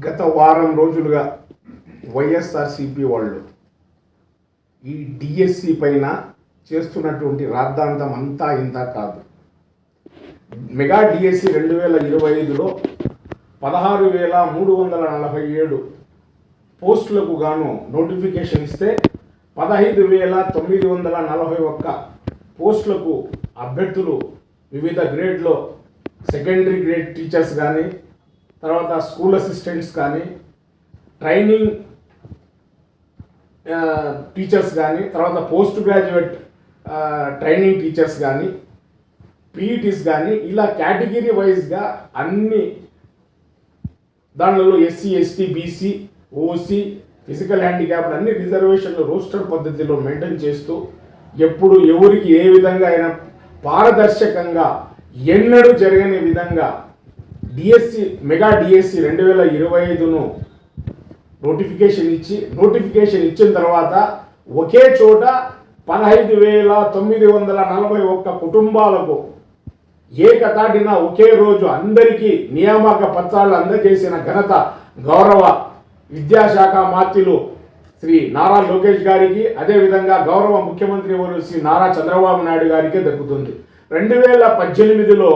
గత వారం రోజులుగా వైఎస్ఆర్సీపీ వాళ్ళు ఈ డిఎస్సి పైన చేస్తున్నటువంటి రాద్ధాంతం అంతా ఇంత కాదు. మెగా డిఎస్సి 2025లో 16,347 పోస్టులకు గాను నోటిఫికేషన్ ఇస్తే 15,941 పోస్టులకు అభ్యర్థులు వివిధ గ్రేడ్లో సెకండరీ గ్రేడ్ టీచర్స్ కానీ, తర్వాత స్కూల్ అసిస్టెంట్స్ కానీ, ట్రైనింగ్ టీచర్స్ కానీ, తర్వాత పోస్ట్ గ్రాడ్యుయేట్ ట్రైనింగ్ టీచర్స్ కానీ, పీఈటీస్ కానీ, ఇలా కేటగిరీ వైజ్గా అన్ని దానిలో SC, ST, BC, OC, physical handicapped అన్ని రిజర్వేషన్లు రోస్టర్ పద్ధతిలో మెయింటైన్ చేస్తూ ఎప్పుడు ఎవరికి ఏ విధంగా అయినా పారదర్శకంగా ఎన్నడూ జరగని విధంగా డిఎస్సి మెగా డిఎస్సి 2025ను నోటిఫికేషన్ ఇచ్చిన తర్వాత ఒకే చోట 15,941 కుటుంబాలకు ఏకతాటిన ఒకే రోజు అందరికీ నియామక పత్రాలు అందజేసిన ఘనత గౌరవ విద్యాశాఖ మంత్రులు శ్రీ నారా లోకేష్ గారికి, అదేవిధంగా గౌరవ ముఖ్యమంత్రి వర్యులు శ్రీ నారా చంద్రబాబు నాయుడు గారికి దక్కుతుంది. 2018లో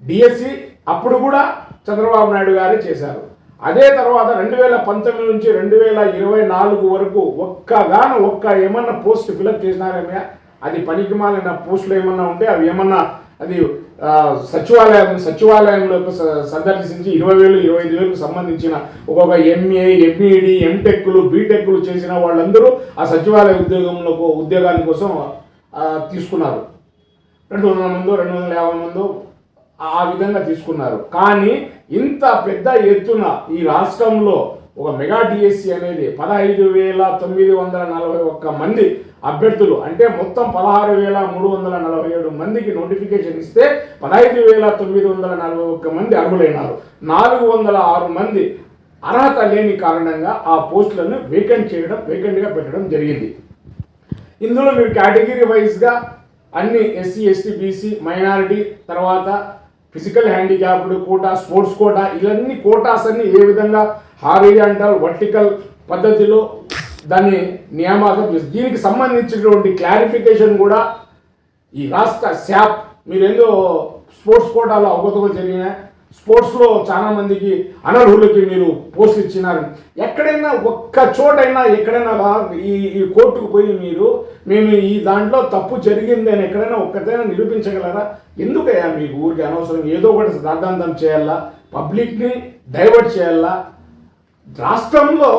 డిఎస్సి అప్పుడు కూడా చంద్రబాబు నాయుడు గారే చేశారు. అదే తర్వాత 2019 నుంచి 2024 వరకు ఒక్క ఏమన్నా పోస్ట్ ఫిలప్ చేసినారేమే, అది పనికిమాలిన పోస్టులు ఏమన్నా ఉంటే అవి ఏమన్నా అది సచివాలయంలో సందర్శించి 20,000, 25,000 సంబంధించిన ఒక్కొక్క ఎంఏ, ఎంఈడి, ఎంటెక్లు, బీటెక్లు చేసిన వాళ్ళందరూ ఆ సచివాలయ ఉద్యోగాని కోసం తీసుకున్నారు. 200 మందో 250 మందో ఆ విధంగా తీసుకున్నారు. కానీ ఇంత పెద్ద ఎత్తున ఈ రాష్ట్రంలో ఒక మెగా డిఎస్సి అనేది 15,941 మంది అభ్యర్థులు, అంటే మొత్తం 16,347 మందికి నోటిఫికేషన్ ఇస్తే 15,941 మంది అర్హులైనారు. 406 మంది అర్హత లేని కారణంగా ఆ పోస్టులను వేకెంట్గా పెట్టడం జరిగింది. ఇందులో మీరు కేటగిరీ వైజ్గా అన్ని ఎస్సీ, ఎస్టీ, బీసీ, మైనారిటీ, తర్వాత physical handicapped quota, sports quota, ఇవన్నీ కోటాస్ అన్ని ఏ విధంగా హారిజాంటల్, వర్టికల్ పద్ధతిలో దాన్ని నియామకం చేస్తుంది. దీనికి సంబంధించినటువంటి క్లారిఫికేషన్ కూడా ఈ రాష్ట్ర శాప్ మీరేందో స్పోర్ట్స్ కోటాలో అవగతలు జరిగినాయి. స్పోర్ట్స్లో చాలా మందికి అనర్హులకి మీరు పోస్టులు ఇచ్చినారు. ఎక్కడైనా ఒక్క చోటైనా ఎక్కడైనా ఈ కోర్టుకు పోయి మేము ఈ దాంట్లో తప్పు జరిగింది అని ఎక్కడైనా ఒక్కటైనా నిరూపించగలరా? ఎందుకయ్యా మీకు ఊరికి అనవసరం ఏదో ఒకటి సిద్ధాంతం చేయాలా, పబ్లిక్ని డైవర్ట్ చేయాలా? రాష్ట్రంలో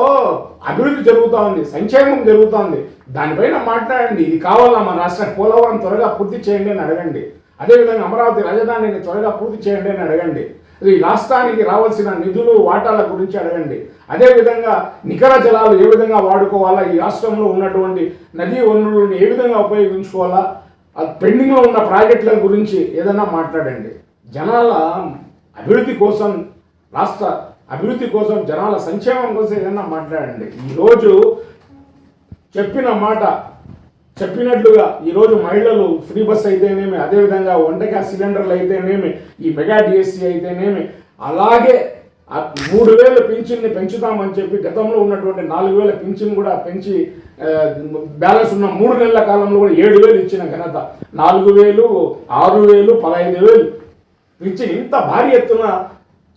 అభివృద్ధి జరుగుతూ ఉంది, సంక్షేమం జరుగుతూ ఉంది, దానిపైన మాట్లాడండి. ఇది కావాలా మన రాష్ట్రానికి? పోలవరం త్వరగా పూర్తి చేయండి అని అడగండి. అదేవిధంగా అమరావతి రాజధానిని త్వరగా పూర్తి చేయండి అని అడగండి. ఈ రాష్ట్రానికి రావాల్సిన నిధులు, వాటాల గురించి అడగండి. అదేవిధంగా నికర జలాలు ఏ విధంగా వాడుకోవాలా, ఈ రాష్ట్రంలో ఉన్నటువంటి నదీ వనరులను ఏ విధంగా ఉపయోగించుకోవాలా, పెండింగ్లో ఉన్న ప్రాజెక్టుల గురించి ఏదైనా మాట్లాడండి. జనాల అభివృద్ధి కోసం, రాష్ట్ర అభివృద్ధి కోసం, జనాల సంక్షేమం కోసం ఏదైనా మాట్లాడండి. ఈరోజు చెప్పిన మాట చెప్పినట్లుగా ఈరోజు మహిళలు ఫ్రీ బస్ అయితేనేమి, అదేవిధంగా వంట గ్యాస్ సిలిండర్లు అయితేనేమి, ఈ మెగా డిఎస్సి అయితేనేమి, అలాగే 3,000 పింఛన్ని పెంచుతామని చెప్పి గతంలో ఉన్నటువంటి 4,000 పింఛన్ కూడా పెంచి బ్యాలెన్స్ ఉన్న 3 నెలల కాలంలో కూడా 7,000 ఇచ్చిన ఘనత, 4,000, 6,000, 15,000 పింఛన్ ఇంత భారీ ఎత్తున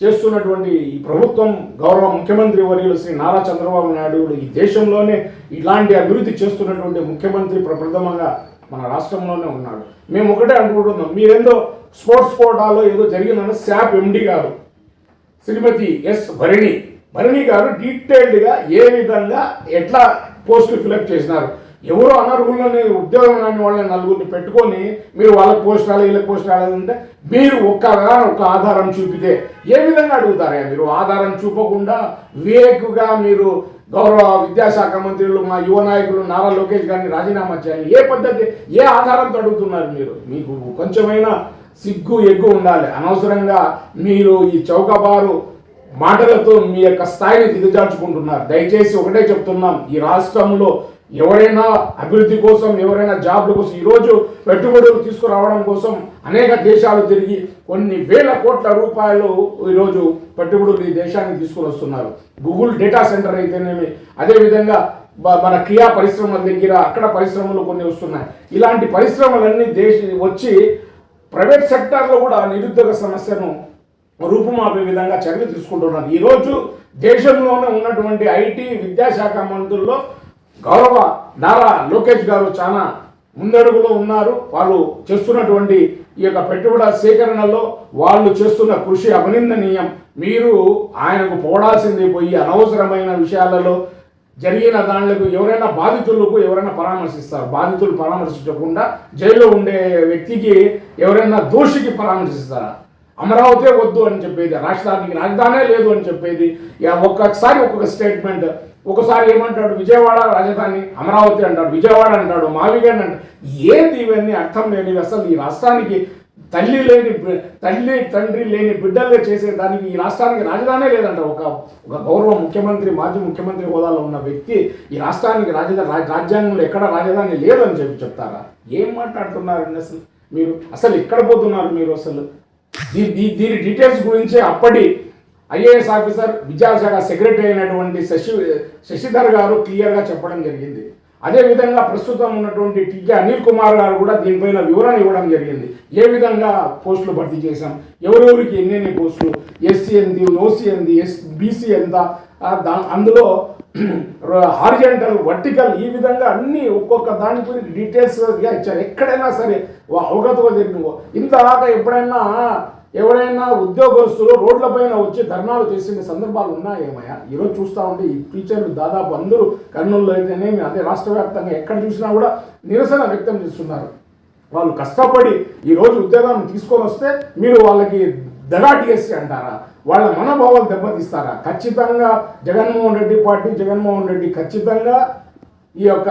చేస్తున్నటువంటి ఈ ప్రభుత్వం, గౌరవ ముఖ్యమంత్రి వర్యులు శ్రీ నారా చంద్రబాబు నాయుడు ఈ దేశంలోనే ఇలాంటి అభివృద్ధి చేస్తున్నటువంటి ముఖ్యమంత్రి ప్రప్రథమంగా మన రాష్ట్రంలోనే ఉన్నాడు. మేము ఒకటే అనుకుంటున్నాం, మీరేందో స్పోర్ట్స్ కోటాలో ఏదో జరిగిందని శాప్ ఎండి గారు శ్రీమతి ఎస్ భరణి గారు డీటెయిల్డ్గా ఏ విధంగా ఎట్లా పోస్టులు ఫిలప్ చేసినారు, ఎవరో అనర్హులని ఉద్యోగం రాని వాళ్ళని 4గురిని పెట్టుకొని మీరు వాళ్ళకి పోస్ట్ రాలేదు, వీళ్ళకి పోస్ట్ రాలేదంటే మీరు ఒక ఆధారం చూపితే ఏ విధంగా అడుగుతారా? మీరు ఆధారం చూపకుండా వివేకుగా మీరు గౌరవ విద్యాశాఖ మంత్రులు, మా యువ నాయకులు నారా లోకేష్ గారిని రాజీనామా చేయాలి. ఏ పద్ధతి, ఏ ఆధారంతో అడుగుతున్నారు మీరు? మీకు కొంచెమైనా సిగ్గు ఎగ్గు ఉండాలి. అనవసరంగా మీరు ఈ చౌకబారు మాటలతో మీ యొక్క స్థాయిని దిగజార్చుకుంటున్నారు. దయచేసి ఒకటే చెప్తున్నాం, ఈ రాష్ట్రంలో ఎవరైనా అభివృద్ధి కోసం, ఎవరైనా జాబ్ల కోసం, ఈరోజు పెట్టుబడులు తీసుకురావడం కోసం అనేక దేశాలు తిరిగి కొన్ని వేల కోట్ల రూపాయలు ఈరోజు పెట్టుబడులు ఈ దేశానికి తీసుకుని వస్తున్నారు. గూగుల్ డేటా సెంటర్ అయితేనేమి, అదేవిధంగా మన కియా పరిశ్రమల దగ్గర అక్కడ పరిశ్రమలు కొన్ని వస్తున్నాయి. ఇలాంటి పరిశ్రమలన్నీ వచ్చి ప్రైవేట్ సెక్టార్లో కూడా నిరుద్యోగ సమస్యను రూపుమాపే విధంగా చర్యలు తీసుకుంటున్నారు. ఈరోజు దేశంలోనే ఉన్నటువంటి ఐటీ విద్యాశాఖ మంత్రుల్లో గౌరవ నారా లోకేష్ గారు చాలా ముందడుగులో ఉన్నారు. వాళ్ళు చేస్తున్నటువంటి ఈ యొక్క పెట్టుబడుల సేకరణలో వాళ్ళు చేస్తున్న కృషి అభినందనీయం. మీరు ఆయనకు పోడాల్సింది పోయి అనవసరమైన విషయాలలో జరిగిన దానిలకు ఎవరైనా బాధితులకు ఎవరైనా పరామర్శిస్తారు. బాధితులు పరామర్శించకుండా జైల్లో ఉండే వ్యక్తికి ఎవరైనా దోషికి పరామర్శిస్తారా? అమరావతి వద్దు అని చెప్పేది, రాష్ట్రానికి రాజధానే లేదు అని చెప్పేది, ఒక్కొక్కసారి ఒక్కొక్క స్టేట్మెంట్. ఒకసారి ఏమంటాడు, విజయవాడ రాజధాని, అమరావతి అంటాడు, విజయవాడ అంటాడు, మావిగన్ అంటాడు. ఏంది ఇవన్నీ అర్థం లేనివి? అసలు ఈ రాష్ట్రానికి తల్లి తండ్రి లేని బిడ్డలే చేసేదానికి ఈ రాష్ట్రానికి రాజధానే లేదంట. ఒక గౌరవ ముఖ్యమంత్రి, మాజీ ముఖ్యమంత్రి హోదాలో ఉన్న వ్యక్తి ఈ రాష్ట్రానికి రాజ్యాంగంలో ఎక్కడ రాజధాని లేదని చెప్తారా? ఏం మాట్లాడుతున్నారండి అసలు మీరు? అసలు ఎక్కడ పోతున్నారు మీరు? అసలు దీని డీటెయిల్స్ గురించి అప్పటి ఐఏఎస్ ఆఫీసర్ విద్యాశాఖ సెక్రటరీ అయినటువంటి శశిధర్ గారు క్లియర్గా చెప్పడం జరిగింది. అదేవిధంగా ప్రస్తుతం ఉన్నటువంటి టీకే అనిల్ కుమార్ గారు కూడా దీనిపైన వివరణ ఇవ్వడం జరిగింది. ఏ విధంగా పోస్టులు భర్తీ చేశాం, ఎవరెవరికి ఎన్నెన్ని పోస్టులు, ఎస్సీ ఎంత, ఓసీ ఎంత, బీసీ ఎంత, అందులో హారిజంటల్, వర్టికల్, ఈ విధంగా అన్ని ఒక్కొక్క దాని గురించి డీటెయిల్స్గా ఇచ్చారు. ఎక్కడైనా సరే అవగతగా జరిగిన ఇంతదాకా ఎవరైనా ఉద్యోగస్తులు రోడ్లపైన వచ్చి ధర్నాలు చేసిన సందర్భాలు ఉన్నాయేమయ్యా? ఈరోజు చూస్తూ ఉంటే ఈ టీచర్లు దాదాపు అందరూ కర్నూలులో అయితేనేమి, అదే రాష్ట్ర వ్యాప్తంగా ఎక్కడ చూసినా కూడా నిరసన వ్యక్తం చేస్తున్నారు. వాళ్ళు కష్టపడి ఈరోజు ఉద్యోగం తీసుకొని వస్తే మీరు వాళ్ళకి దగాటిఎస్సీ అంటారా? వాళ్ళ మనోభావాలు దెబ్బతీస్తారా? ఖచ్చితంగా జగన్మోహన్ రెడ్డి పార్టీ, జగన్మోహన్ రెడ్డి ఖచ్చితంగా ఈ యొక్క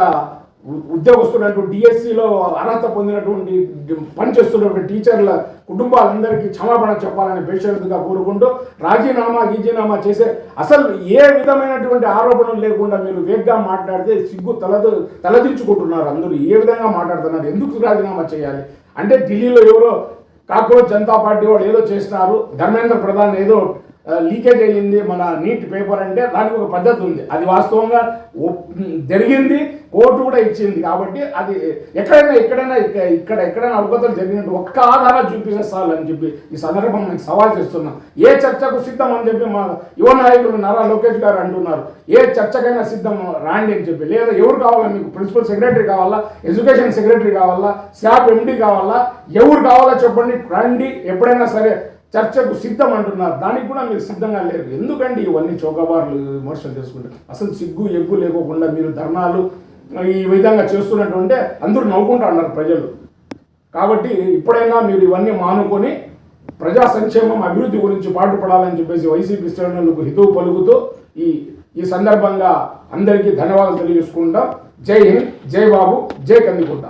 ఉద్యోగస్తున్నటువంటి డిఎస్సిలో అర్హత పొందినటువంటి పనిచేస్తున్నటువంటి టీచర్ల కుటుంబాలందరికీ క్షమాపణ చెప్పాలని బేషరతుగా కోరుకుంటూ రాజీనామా చేసే, అసలు ఏ విధమైనటువంటి ఆరోపణలు లేకుండా మీరు వేగ్గా మాట్లాడితే సిగ్గు తలదించుకుంటున్నారు అందరూ. ఏ విధంగా మాట్లాడుతున్నారు? ఎందుకు రాజీనామా చేయాలి అంటే ఢిల్లీలో ఎవరో కాక్రోచ్ జనతా పార్టీ వాళ్ళు ఏదో చేసినారు, ధర్మేంద్ర ప్రధాన్ ఏదో లీకేజ్ అయ్యింది మన నీట్ పేపర్ అంటే దానికి ఒక పద్ధతి ఉంది. అది వాస్తవంగా జరిగింది, కోర్టు కూడా ఇచ్చింది. కాబట్టి అది ఎక్కడైనా అవగతలు జరిగినట్టు ఒక్క ఆధారం చూపించేస్తాను అని చెప్పి ఈ సందర్భం మీకు సవాల్ చేస్తున్నాం. ఏ చర్చకు సిద్ధం అని చెప్పి మా యువ నాయకులు నారా లోకేష్ గారు అంటున్నారు. ఏ చర్చకైనా సిద్ధం రాండి అని చెప్పి. లేదా ఎవరు కావాలా మీకు? ప్రిన్సిపల్ సెక్రటరీ కావాలా, ఎడ్యుకేషన్ సెక్రటరీ కావాలా, స్టాఫ్ ఎండి కావాలా, ఎవరు కావాలా చెప్పండి, రండి, ఎప్పుడైనా సరే చర్చకు సిద్ధం అంటున్నారు. దానికి కూడా మీరు సిద్ధంగా లేరు. ఎందుకండి ఇవన్నీ చౌకబార్లు విమర్శలు చేసుకుంటారు? అసలు సిగ్గు ఎగ్గు లేకోకుండా మీరు ధర్నాలు ఈ విధంగా చేస్తున్నట్టుంటే అందరూ నవ్వుకుంటూ ఉన్నారు ప్రజలు. కాబట్టి ఇప్పుడైనా మీరు ఇవన్నీ మానుకొని ప్రజా సంక్షేమం, అభివృద్ధి గురించి పాటుపడాలని చెప్పేసి వైసీపీ శ్రేణులకు హితవు పలుకుతూ ఈ సందర్భంగా అందరికీ ధన్యవాదాలు తెలియజేసుకుంటాం. జై హింద్, జై బాబు, జై కందికుంట.